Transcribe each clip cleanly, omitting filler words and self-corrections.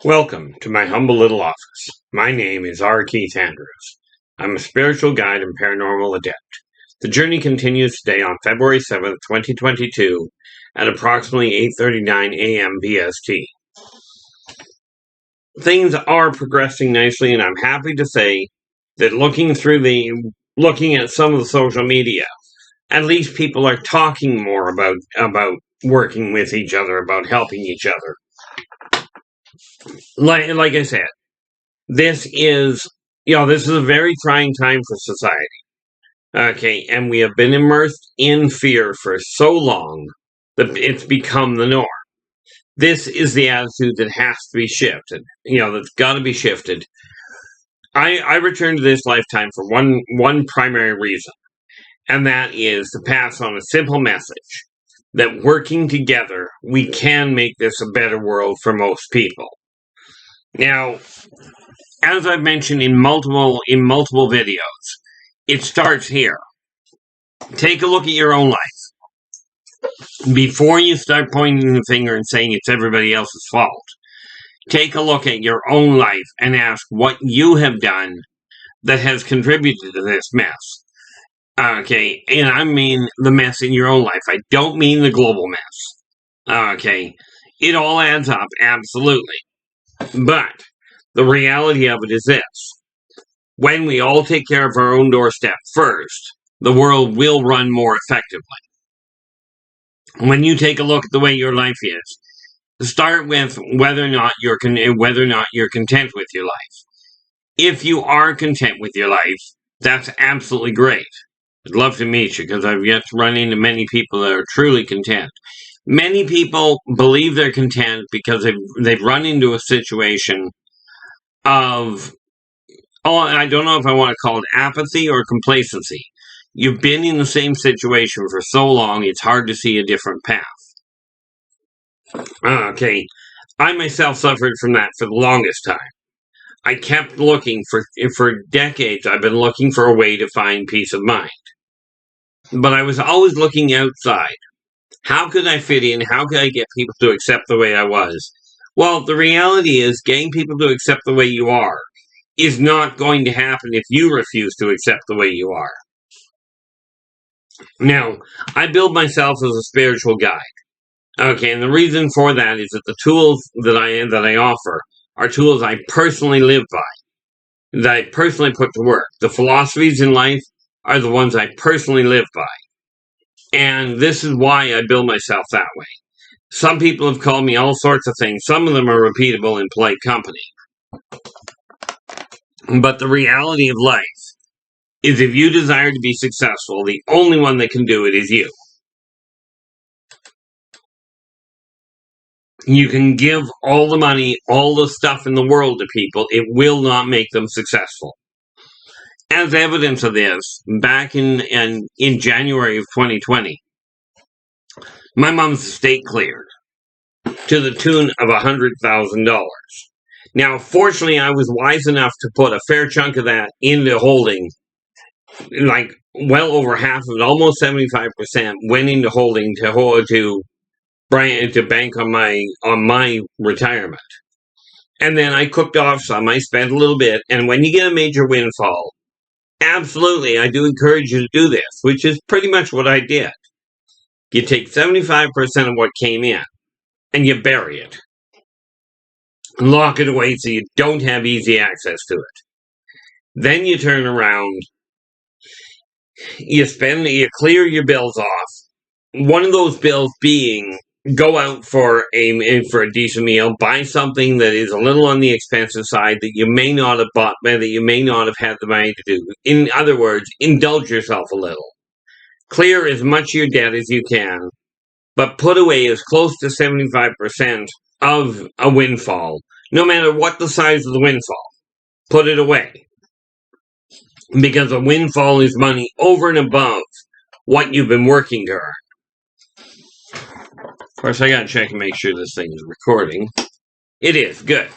Welcome to my humble little office. My name is R. Keith Andrews. I'm a spiritual guide and paranormal adept. The journey continues today on February 7th, 2022 at approximately 8:39 a.m. BST. Things are progressing nicely, and I'm happy to say that looking at some of the social media, at least people are talking more about working with each other, about helping each other. Like I said, this is a very trying time for society. Okay, and we have been immersed in fear for so long that it's become the norm. This is the attitude that has to be shifted. That's got to be shifted. I returned to this lifetime for one primary reason, and that is to pass on a simple message that working together, we can make this a better world for most people. Now, as I've mentioned in multiple videos, it starts here. Take a look at your own life. Before you start pointing the finger and saying it's everybody else's fault, take a look at your own life and ask what you have done that has contributed to this mess. Okay, and I mean the mess in your own life. I don't mean the global mess. Okay, it all adds up, absolutely. But the reality of it is this. When we all take care of our own doorstep first, the world will run more effectively. When you take a look at the way your life is, start with whether or not you're content with your life. If you are content with your life, that's absolutely great. I'd love to meet you because I've yet to run into many people that are truly content. Many people believe they're content because they've run into a situation of, I don't know if I want to call it apathy or complacency. You've been in the same situation for so long, it's hard to see a different path. Okay, I myself suffered from that for the longest time. I kept looking for decades. I've been looking for a way to find peace of mind. But I was always looking outside. How could I fit in? How could I get people to accept the way I was? Well, the reality is getting people to accept the way you are is not going to happen if you refuse to accept the way you are. Now, I build myself as a spiritual guide. Okay, and the reason for that is that the tools that I offer are tools I personally live by, that I personally put to work. The philosophies in life are the ones I personally live by. And this is why I build myself that way. Some people have called me all sorts of things. Some of them are repeatable in polite company. But the reality of life is if you desire to be successful, the only one that can do it is you. You can give all the money, all the stuff in the world to people. It will not make them successful. As evidence of this, back in January of 2020, my mom's estate cleared to the tune of $100,000. Now, fortunately, I was wise enough to put a fair chunk of that into holding, like well over half of it, almost 75% went into holding to bank on my retirement. And then I cooked off some, I spent a little bit, and when you get a major windfall, absolutely, I do encourage you to do this, which is pretty much what I did. You take 75% of what came in, and you bury it. Lock it away so you don't have easy access to it. Then you turn around, you clear your bills off. One of those bills being, go out for a decent meal, buy something that is a little on the expensive side that you may not have bought, that you may not have had the money to do. In other words, indulge yourself a little. Clear as much of your debt as you can, but put away as close to 75% of a windfall, no matter what the size of the windfall. Put it away. Because a windfall is money over and above what you've been working to earn. Of course, I gotta check and make sure this thing is recording. It is. Good.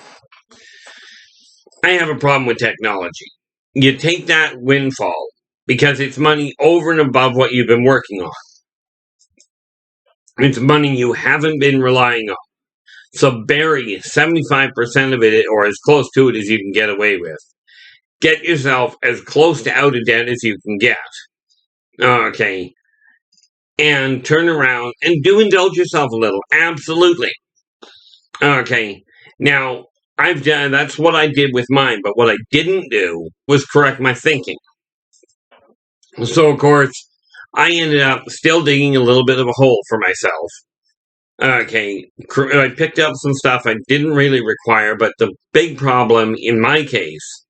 I have a problem with technology. You take that windfall because it's money over and above what you've been working on. It's money you haven't been relying on. So bury 75% of it, or as close to it as you can get away with. Get yourself as close to out of debt as you can get. Okay. And turn around and do indulge yourself a little. Absolutely. Okay. Now, that's what I did with mine, but what I didn't do was correct my thinking. So, of course, I ended up still digging a little bit of a hole for myself. Okay, I picked up some stuff I didn't really require, but the big problem in my case,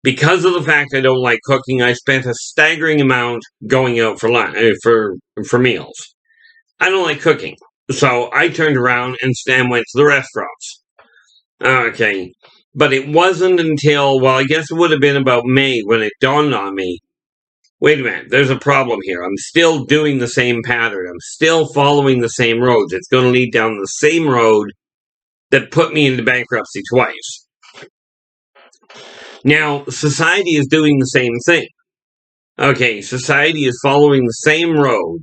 because of the fact I don't like cooking, I spent a staggering amount going out for lunch, for meals. I don't like cooking, so I turned around and went to the restaurants. Okay, but it wasn't until, well, I guess it would have been about May when it dawned on me, wait a minute, there's a problem here. I'm still doing the same pattern. I'm still following the same roads. It's going to lead down the same road that put me into bankruptcy twice. Now, society is doing the same thing. Okay, society is following the same road,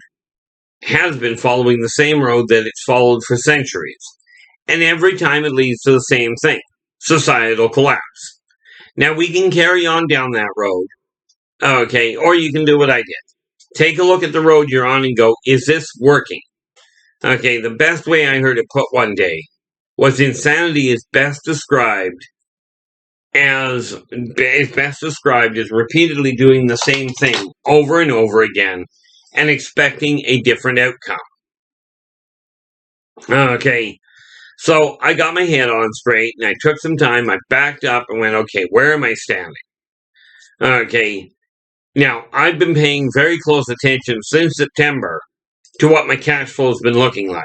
has been following the same road that it's followed for centuries. And every time it leads to the same thing, societal collapse. Now, we can carry on down that road. Okay, or you can do what I did. Take a look at the road you're on and go, is this working? Okay, the best way I heard it put one day was insanity is best described as repeatedly doing the same thing over and over again and expecting a different outcome. Okay, so I got my head on straight and I took some time. I backed up and went, okay, where am I standing? Okay. Now, I've been paying very close attention since September to what my cash flow has been looking like.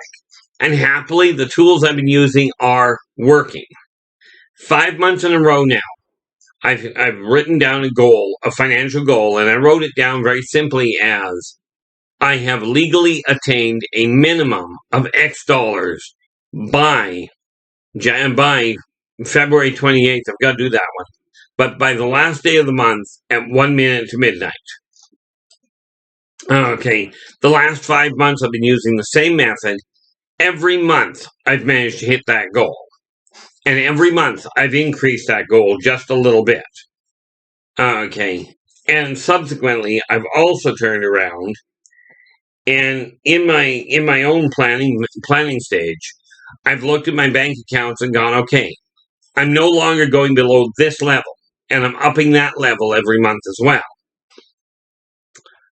And happily, the tools I've been using are working. 5 months in a row now, I've written down a goal, a financial goal, and I wrote it down very simply as I have legally attained a minimum of X dollars by February 28th. I've got to do that one. But by the last day of the month at 1 minute to midnight. Okay, the last 5 months I've been using the same method. Every month I've managed to hit that goal. And every month I've increased that goal just a little bit. Okay, and subsequently I've also turned around and in my own planning stage, I've looked at my bank accounts and gone, okay, I'm no longer going below this level. And I'm upping that level every month as well.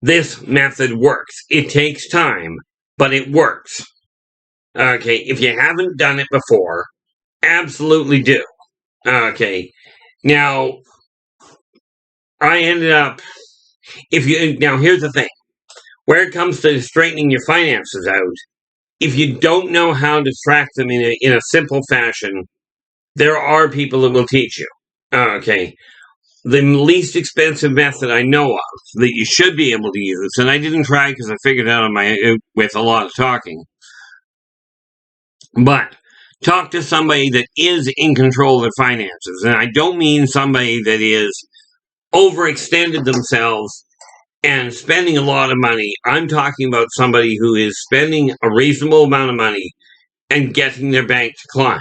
This method works. It takes time, but it works. Okay, if you haven't done it before, absolutely do. Okay, now, I ended up, now here's the thing. Where it comes to straightening your finances out, if you don't know how to track them in a simple fashion, there are people that will teach you. Okay, the least expensive method I know of that you should be able to use, and I didn't try because I figured out with a lot of talking, but talk to somebody that is in control of their finances. And I don't mean somebody that is overextended themselves and spending a lot of money. I'm talking about somebody who is spending a reasonable amount of money and getting their bank to climb.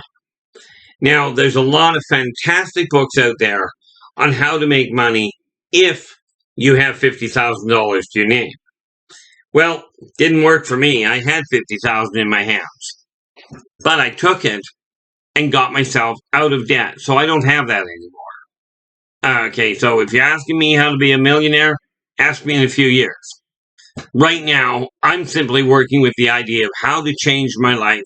Now, there's a lot of fantastic books out there on how to make money if you have $50,000 to your name. Well, didn't work for me. I had $50,000 in my hands. But I took it and got myself out of debt, so I don't have that anymore. Okay, so if you're asking me how to be a millionaire, ask me in a few years. Right now, I'm simply working with the idea of how to change my life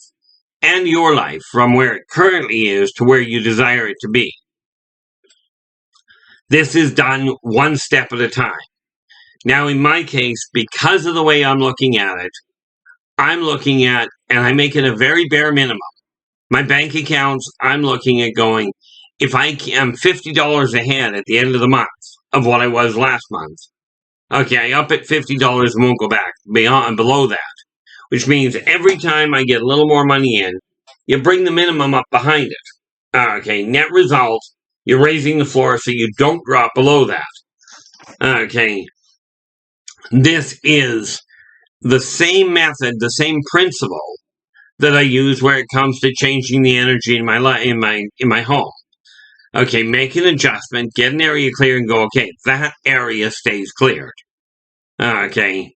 and your life from where it currently is to where you desire it to be. This is done one step at a time. Now, in my case, because of the way I'm looking at it, I'm looking at, and I make it a very bare minimum. My bank accounts, I'm looking at going, if I'm $50 ahead at the end of the month of what I was last month, okay, I up at $50 and won't go back below that, which means every time I get a little more money in, you bring the minimum up behind it. Okay, net result, you're raising the floor so you don't drop below that. Okay, this is the same method, the same principle that I use where it comes to changing the energy in my home. Okay, make an adjustment, get an area clear, and go, okay, that area stays cleared. Okay.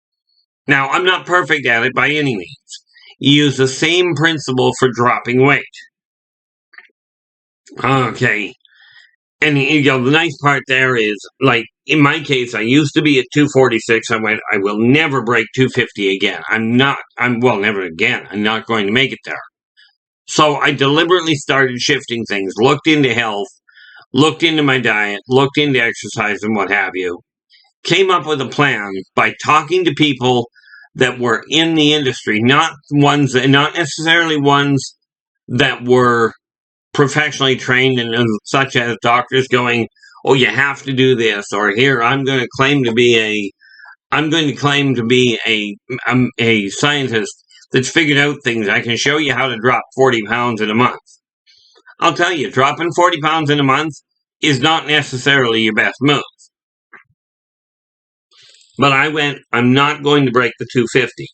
Now, I'm not perfect at it by any means. You use the same principle for dropping weight. Okay. And the nice part there is, like, in my case, I used to be at 246. I went, I will never break 250 again. Never again. I'm not going to make it there. So I deliberately started shifting things, looked into health, looked into my diet, looked into exercise and what have you. Came up with a plan by talking to people that were in the industry, not necessarily ones that were professionally trained, and such as doctors going, oh, you have to do this, or here I'm going to claim to be a scientist that's figured out things. I can show you how to drop 40 pounds in a month. I'll tell you, dropping 40 pounds in a month is not necessarily your best move. But I went, I'm not going to break the 250.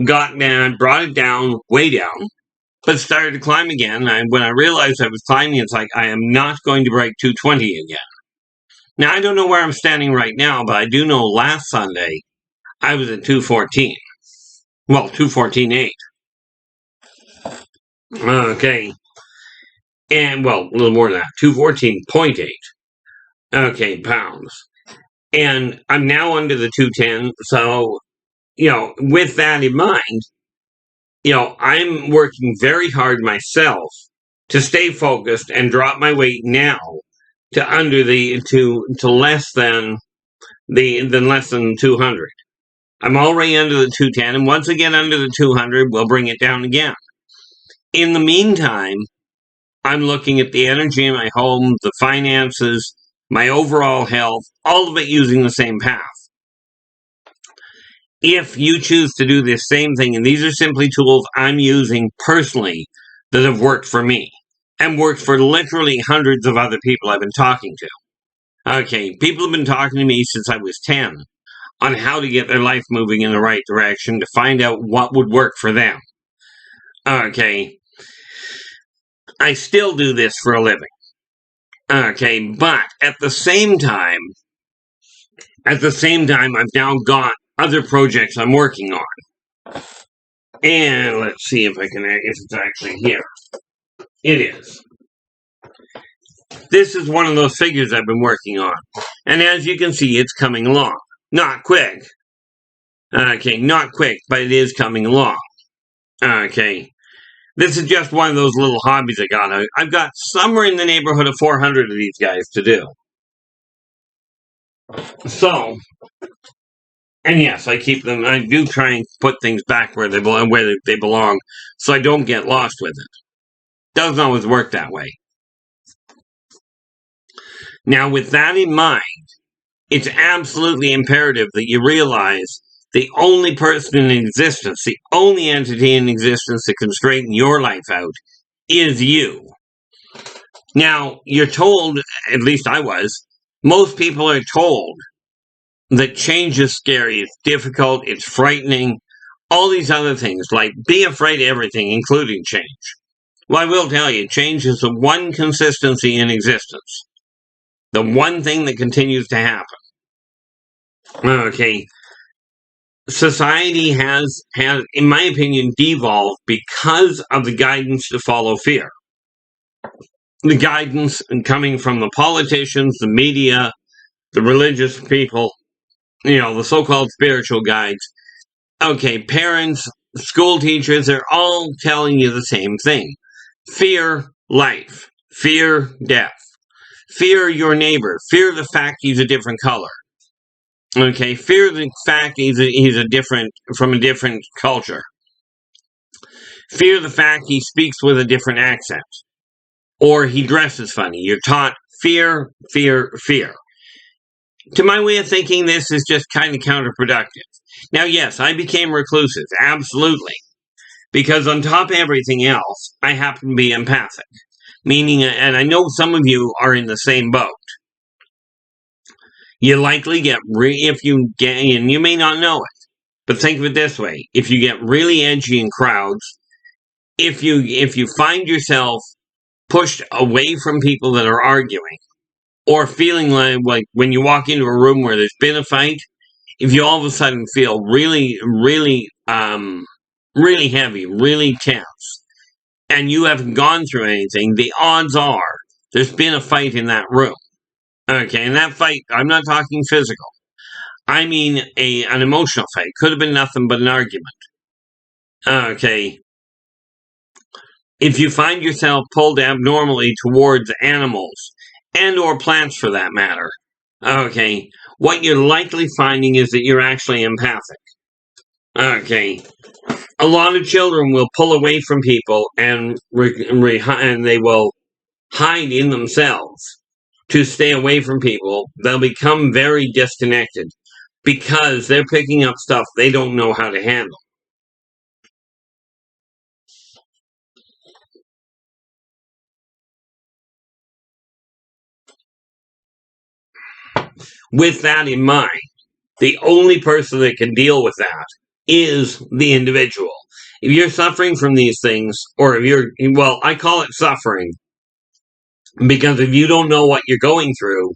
Got down, brought it down, way down, but started to climb again. When I realized I was climbing, it's like, I am not going to break 220 again. Now, I don't know where I'm standing right now, but I do know last Sunday, I was at 214. Well, 214.8. Okay. And, well, a little more than that, 214.8. Okay, pounds. And I'm now under the 210, so, with that in mind, I'm working very hard myself to stay focused and drop my weight now to less than less than 200. I'm already under the 210, and once I get under the 200, we'll bring it down again. In the meantime, I'm looking at the energy in my home, the finances, my overall health, all of it using the same path. If you choose to do this same thing, and these are simply tools I'm using personally that have worked for me and worked for literally hundreds of other people I've been talking to. Okay, people have been talking to me since I was 10 on how to get their life moving in the right direction, to find out what would work for them. Okay, I still do this for a living. Okay, but at the same time, I've now got other projects I'm working on. And let's see if it's actually here. It is. This is one of those figures I've been working on. And as you can see, it's coming along. Not quick. Okay, not quick, but it is coming along. Okay. This is just one of those little hobbies I got. I've got somewhere in the neighborhood of 400 of these guys to do. So, and yes, I keep them. I do try and put things back where they belong, so I don't get lost with it. Doesn't always work that way. Now, with that in mind, it's absolutely imperative that you realize the only person in existence, the only entity in existence that can straighten your life out is you. Now, you're told, at least I was, most people are told that change is scary, it's difficult, it's frightening, all these other things, like be afraid of everything, including change. Well, I will tell you, change is the one consistency in existence. The one thing that continues to happen. Okay. Society has, in my opinion, devolved because of the guidance to follow fear. The guidance coming from the politicians, the media, the religious people, the so-called spiritual guides. Okay, parents, school teachers, they're all telling you the same thing. Fear life. Fear death. Fear your neighbor. Fear the fact he's a different color. Okay, fear the fact he's from a different culture. Fear the fact he speaks with a different accent. Or he dresses funny. You're taught fear, fear, fear. To my way of thinking, this is just kind of counterproductive. Now, yes, I became reclusive, absolutely. Because on top of everything else, I happen to be empathic. Meaning, and I know some of you are in the same boat. You likely and you may not know it, but think of it this way. If you get really edgy in crowds, if you find yourself pushed away from people that are arguing, or feeling like when you walk into a room where there's been a fight, if you all of a sudden feel really, really, really heavy, really tense, and you haven't gone through anything, the odds are there's been a fight in that room. Okay, and that fight, I'm not talking physical. I mean an emotional fight. Could have been nothing but an argument. Okay. If you find yourself pulled abnormally towards animals, and or plants for that matter, okay, what you're likely finding is that you're actually empathic. Okay. A lot of children will pull away from people and they will hide in themselves to stay away from people. They'll become very disconnected because they're picking up stuff they don't know how to handle. With that in mind, the only person that can deal with that is the individual. If you're suffering from these things, or if you're, well, I call it suffering, because if you don't know what you're going through,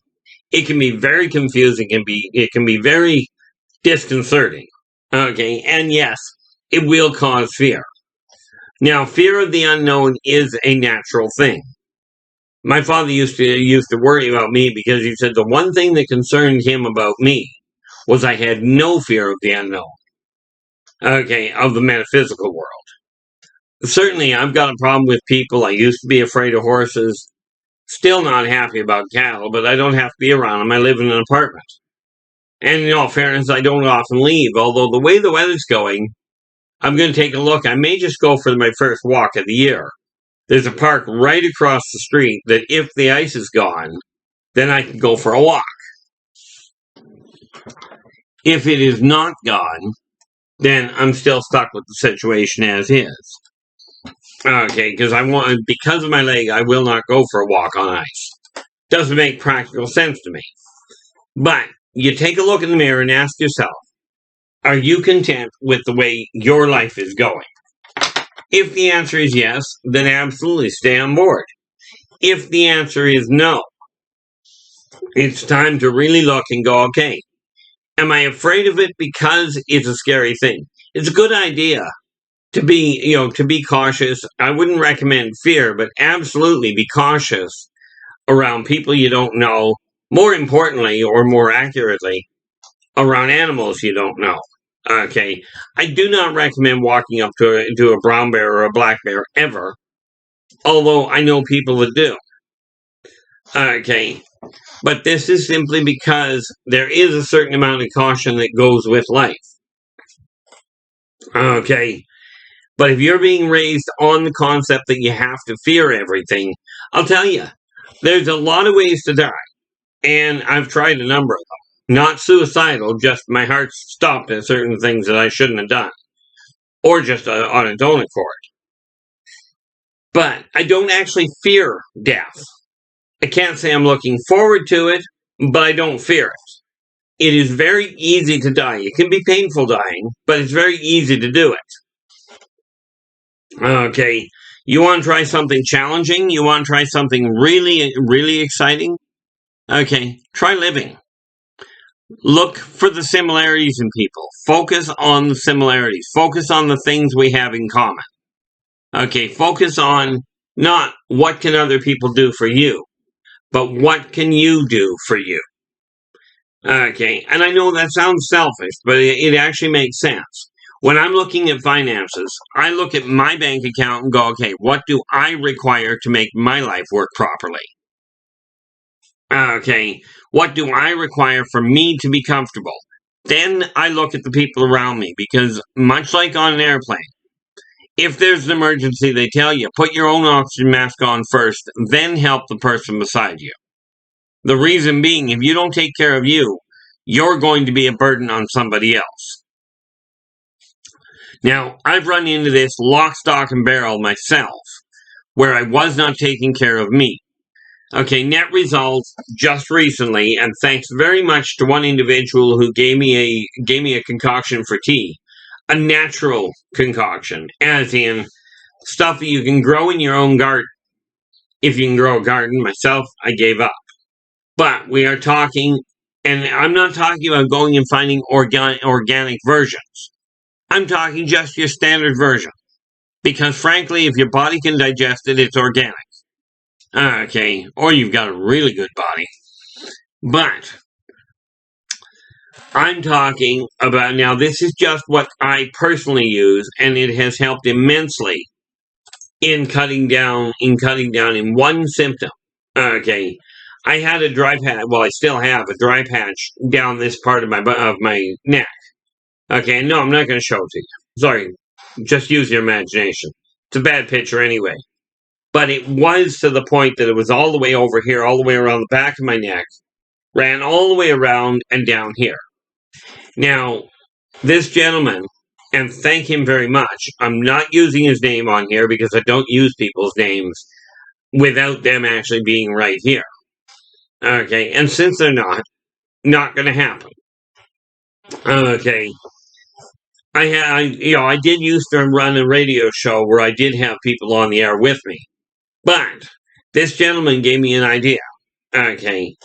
it can be very confusing, it can be very disconcerting. Okay, and yes, it will cause fear. Now, fear of the unknown is a natural thing. My father used to worry about me because he said the one thing that concerned him about me was I had no fear of the unknown. Okay, of the metaphysical world. Certainly, I've got a problem with people. I used to be afraid of horses. Still not happy about cattle, but I don't have to be around them. I live in an apartment. And in all fairness, I don't often leave. Although the way the weather's going, I'm going to take a look. I may just go for my first walk of the year. There's a park right across the street that if the ice is gone, then I can go for a walk. If it is not gone, then I'm still stuck with the situation as is. Okay, because of my leg, I will not go for a walk on ice. Doesn't make practical sense to me. But you take a look in the mirror and ask yourself, are you content with the way your life is going? If the answer is yes, then absolutely stay on board. If the answer is no, it's time to really look and go, okay, am I afraid of it because it's a scary thing? It's a good idea to be cautious. I wouldn't recommend fear, but absolutely be cautious around people you don't know. More importantly, or more accurately, around animals you don't know. Okay, I do not recommend walking up to a brown bear or a black bear ever, although I know people that do. Okay, but this is simply because there is a certain amount of caution that goes with life. Okay, but if you're being raised on the concept that you have to fear everything, I'll tell you, there's a lot of ways to die, and I've tried a number of them. Not suicidal, just my heart stopped at certain things that I shouldn't have done. Or just on its own accord. But I don't actually fear death. I can't say I'm looking forward to it, but I don't fear it. It is very easy to die. It can be painful dying, but it's very easy to do it. Okay, you want to try something challenging? You want to try something really, really exciting? Okay, try living. Look for the similarities in people. Focus on the similarities. Focus on the things we have in common. Okay, focus on not what can other people do for you, but what can you do for you. Okay, and I know that sounds selfish, but it actually makes sense. When I'm looking at finances, I look at my bank account and go, okay, what do I require to make my life work properly? Okay, what do I require for me to be comfortable? Then I look at the people around me, because much like on an airplane, if there's an emergency, they tell you, put your own oxygen mask on first, then help the person beside you. The reason being, if you don't take care of you, you're going to be a burden on somebody else. Now, I've run into this lock, stock, and barrel myself, where I was not taking care of me. Okay, net results just recently, and thanks very much to one individual who gave me a concoction for tea, a natural concoction, as in stuff that you can grow in your own garden. If you can grow a garden, myself, I gave up. But we are talking, and I'm not talking about going and finding organic versions. I'm talking just your standard version. Because frankly, if your body can digest it, it's organic. Okay, or you've got a really good body. But I'm talking about, now this is just what I personally use, and it has helped immensely in cutting down in one symptom. Okay, I had a dry patch. Well, I still have a dry patch down this part of my neck. Okay, no, I'm not going to show it to you. Sorry, just use your imagination. It's a bad picture anyway. But it was to the point that it was all the way over here, all the way around the back of my neck, ran all the way around and down here. Now, this gentleman, and thank him very much, I'm not using his name on here because I don't use people's names without them actually being right here. Okay, and since they're not going to happen. Okay, I did used to run a radio show where I did have people on the air with me, but this gentleman gave me an idea. Okay,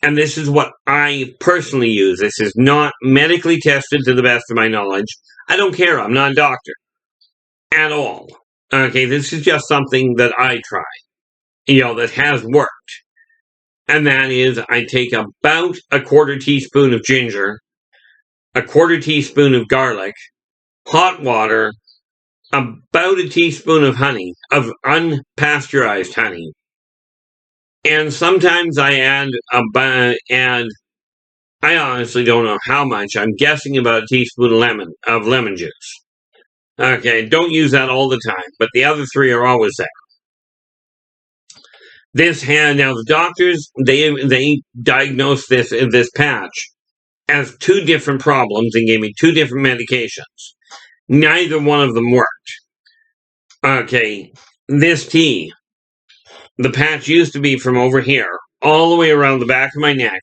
and this is what I personally use. This is not medically tested to the best of my knowledge. I don't care. I'm not a doctor at all. Okay, this is just something that I try, that has worked. And that is, I take about a quarter teaspoon of ginger, a quarter teaspoon of garlic, hot water, about a teaspoon of honey, of unpasteurized honey. And sometimes I add I honestly don't know how much. I'm guessing about a teaspoon of lemon juice. Okay, don't use that all the time, but the other three are always there. Now the doctors, they diagnosed this patch as two different problems and gave me two different medications. Neither one of them worked. Okay, this tea, the patch used to be from over here, all the way around the back of my neck,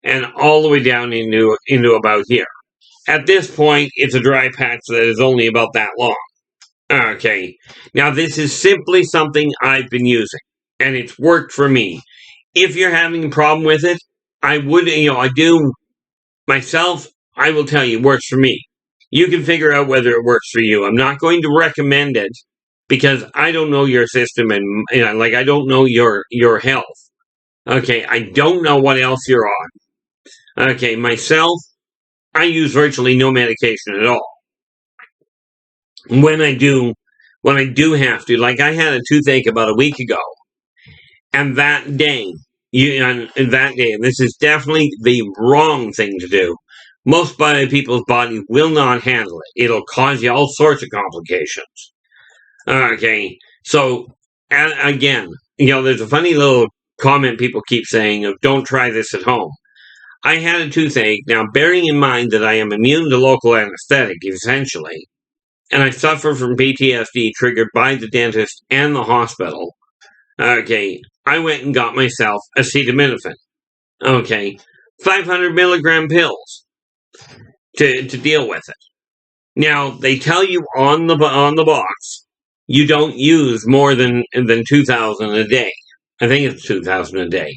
and all the way down into about here. At this point, it's a dry patch that is only about that long. Okay, now this is simply something I've been using, and it's worked for me. If you're having a problem with it, I do myself, I will tell you, it works for me. You can figure out whether it works for you. I'm not going to recommend it because I don't know your system and I don't know your health. Okay, I don't know what else you're on. Okay, myself, I use virtually no medication at all. When I do have to, like I had a toothache about a week ago, and that day, and this is definitely the wrong thing to do. Most people's body will not handle it. It'll cause you all sorts of complications. Okay, so again, there's a funny little comment people keep saying of "Don't try this at home." I had a toothache. Now, bearing in mind that I am immune to local anesthetic, essentially, and I suffer from PTSD triggered by the dentist and the hospital. Okay, I went and got myself acetaminophen. Okay, 500 milligram pills to deal with it. Now they tell you on the box you don't use more than 2,000 a day. I think it's 2,000 a day.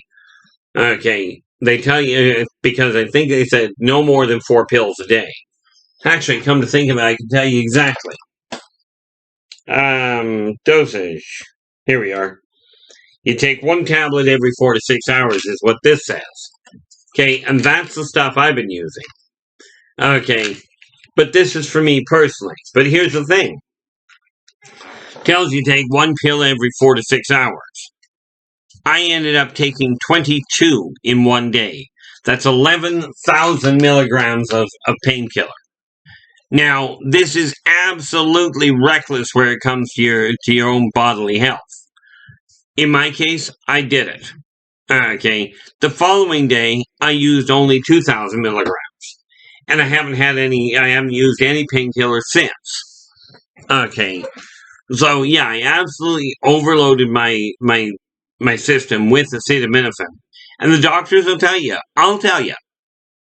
Okay, they tell you because I think they said no more than 4 pills a day. Actually, come to think of it, I can tell you exactly. Dosage. Here we are. You take 1 tablet every 4 to 6 hours is what this says. Okay, and that's the stuff I've been using. Okay, but this is for me personally. But here's the thing. It tells you take 1 pill every 4 to 6 hours. I ended up taking 22 in one day. That's 11,000 milligrams of painkiller. Now, this is absolutely reckless where it comes to your own bodily health. In my case, I did it. Okay, the following day, I used only 2,000 milligrams. And I haven't used any painkiller since. Okay, so yeah, I absolutely overloaded my system with acetaminophen. And the doctors will tell you, I'll tell you,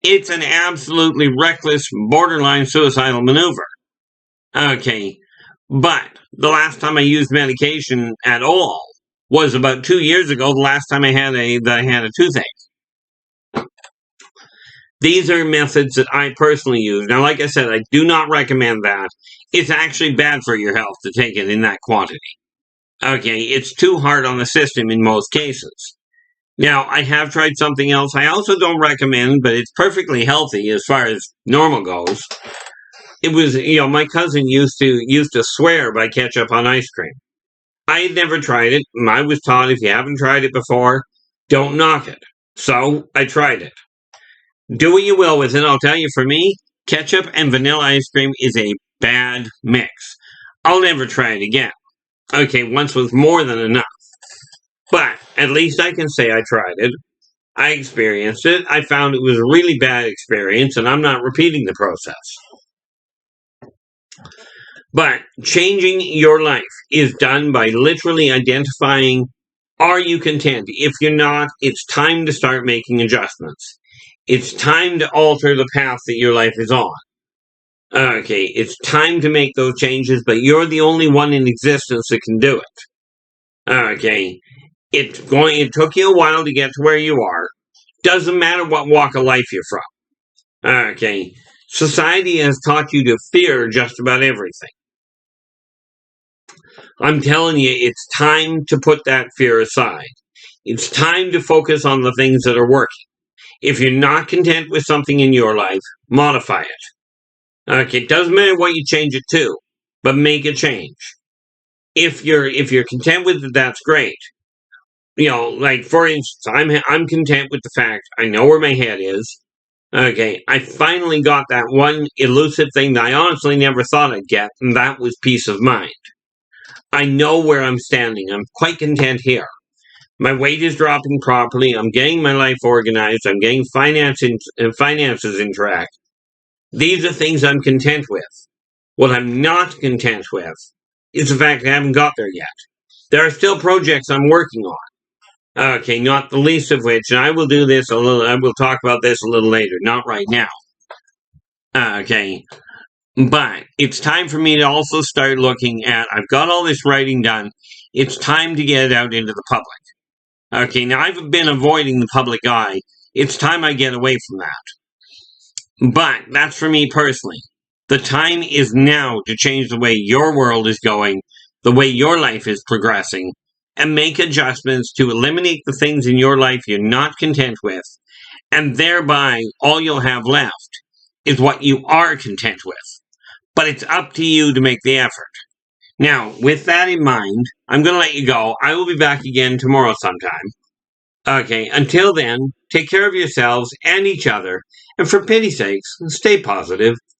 it's an absolutely reckless, borderline suicidal maneuver. Okay, But the last time I used medication at all was about 2 years ago, the last time I had a toothache. These are methods that I personally use. Now, like I said, I do not recommend that. It's actually bad for your health to take it in that quantity. Okay, it's too hard on the system in most cases. Now, I have tried something else I also don't recommend, but it's perfectly healthy as far as normal goes. It was, my cousin used to swear by ketchup on ice cream. I had never tried it, and I was taught if you haven't tried it before, don't knock it. So, I tried it. Do what you will with it, I'll tell you, for me, ketchup and vanilla ice cream is a bad mix. I'll never try it again. Okay, once was more than enough. But at least I can say I tried it. I experienced it. I found it was a really bad experience, and I'm not repeating the process. But changing your life is done by literally identifying, are you content? If you're not, it's time to start making adjustments. It's time to alter the path that your life is on. Okay, it's time to make those changes, but you're the only one in existence that can do it. Okay, it took you a while to get to where you are. Doesn't matter what walk of life you're from. Okay, society has taught you to fear just about everything. I'm telling you, it's time to put that fear aside. It's time to focus on the things that are working. If you're not content with something in your life, modify it. Okay, it doesn't matter what you change it to, but make a change. If you're content with it, that's great. Like for instance, I'm content with the fact I know where my head is. Okay, I finally got that one elusive thing that I honestly never thought I'd get, and that was peace of mind. I know where I'm standing. I'm quite content here. My weight is dropping properly. I'm getting my life organized. I'm getting finances in track. These are things I'm content with. What I'm not content with is the fact I haven't got there yet. There are still projects I'm working on. Okay, not the least of which, and I will talk about this a little later, not right now. Okay, but it's time for me to also start looking at, I've got all this writing done. It's time to get it out into the public. Okay, now I've been avoiding the public eye. It's time I get away from that. But that's for me personally. The time is now to change the way your world is going, the way your life is progressing, and make adjustments to eliminate the things in your life you're not content with, and thereby all you'll have left is what you are content with. But it's up to you to make the effort. Now, with that in mind, I'm going to let you go. I will be back again tomorrow sometime. Okay, until then, take care of yourselves and each other, and for pity's sakes, stay positive.